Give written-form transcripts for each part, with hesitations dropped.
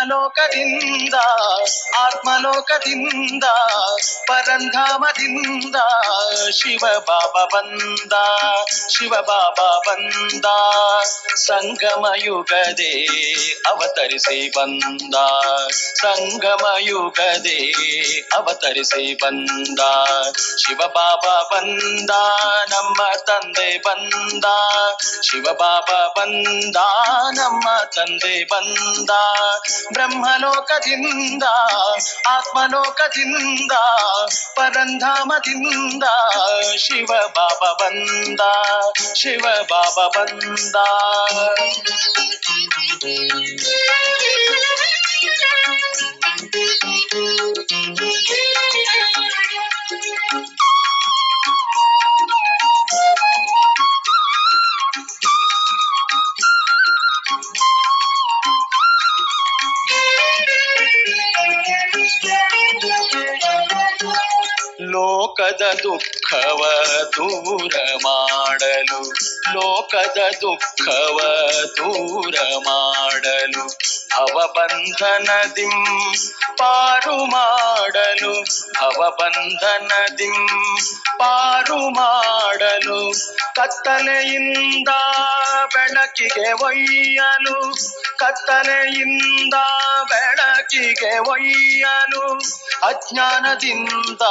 ಬ್ರಹ್ಮಲೋಕದಿಂದ ಆತ್ಮಲೋಕದಿಂದ ಪರಂಧಾಮದಿಂದ ಶಿವ ಬಾಬಾ ಬಂದ, ಶಿವ ಬಾಬಾ ಬಂದ. ಸಂಗಮ ಯುಗದೇ ಅವತರಿಸಿ ಬಂದ, ಸಂಗಮ ಯುಗದೇ ಅವತರಿಸಿ ಬಂದ. ಶಿವ ಬಾಬಾ ಬಂದ, ನಮ್ಮ ತಂದೆ ಬಂದ, ಶಿವ ಬಾಬಾ ಬಂದ, ನಮ್ಮ ತಂದೆ ಬಂದ. ಬ್ರಹ್ಮಲೋಕದಿಂದ ಆತ್ಮಲೋಕದಿಂದ ಪರಂಧಾಮದಿಂದ ಶಿವ ಬಾಬಾ ಬಂದ, ಶಿವ ಬಾಬಾ ಬಂದ. ಲೋಕದ ದುಃಖವ ದೂರ ಮಾಡಲು, ಲೋಕದ ದುಃಖವ ದೂರ ಮಾಡಲು, ಭವಬಂಧನದಿಂ ಪಾರು ಮಾಡಲು, ಭವಬಂಧನದಿಂ ಪಾರು ಮಾಡಲು, ಕತ್ತಲೆಯಿಂದ ಬೆಳಕಿಗೆ ಒಯ್ಯಲು, ಕತ್ತಲೆಯಿಂದ ಬೆಳಕಿಗೆ ಒಯ್ಯಲು, ಅಜ್ಞಾನದಿಂದ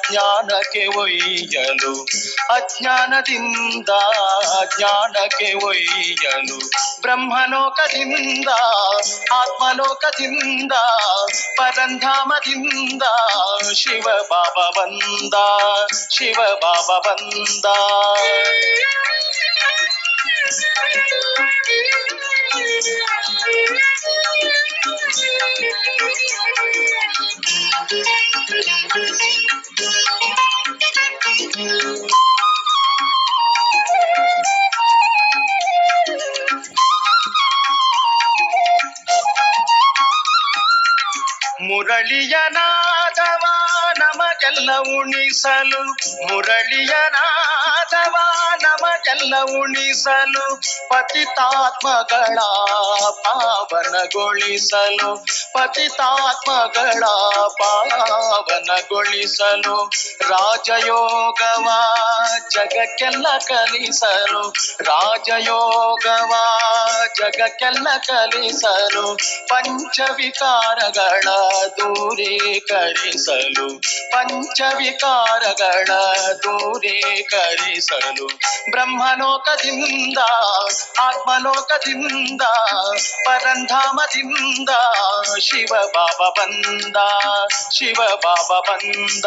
ಜ್ಞಾನಕ್ಕೆ ಒಯ್ಯಲು, ಅಜ್ಞಾನದಿಂದ ಜ್ಞಾನಕ್ಕೆ ಒಯ್ಯಲು. ಬ್ರಹ್ಮಲೋಕದಿಂದ ಆತ್ಮಲೋಕದಿಂದ ಪರಂಧಾಮದಿಂದ ಶಿವ ಬಾಬಾ ಬಂದ, ಶಿವ ಬಾಬಾ ಬಂದ. ಮುರಳಿಯ ನಾದವ ನಮಗೆಲ್ಲ ಉಣಿಸಲು, ಮುರಳಿಯ ನಾದವ ನಮಗೆಲ್ಲ ಉಣಿಸಲು, ಪತಿತಾತ್ಮಗಳ ಪಾವನಗೊಳಿಸಲು, ಪತಿತಾತ್ಮಗಳ ಪಾವನಗೊಳಿಸಲು, ರಾಜಯೋಗವ ಜಗಕ್ಕೆಲ್ಲ ಕಲಿಸಲು, ರಾಜಯೋಗವ ಜಗಕ್ಕೆಲ್ಲ ಕಲಿಸಲು, ಪಂಚವಿಕಾರಗಳ ದೂರೀಕರಿಸಲು, ಪಂಚವಿಕಾರಗಳ ದೂರೀಕರಿಸಲು. ಬ್ರಹ್ಮಲೋಕದಿಂದ ಆತ್ಮಲೋಕದಿಂದ ಪರಂಧಾಮದಿಂದ ಶಿವ ಬಾಬಾ ಬಂದ, ಶಿವ ಬಾಬಾ ಬಂದ.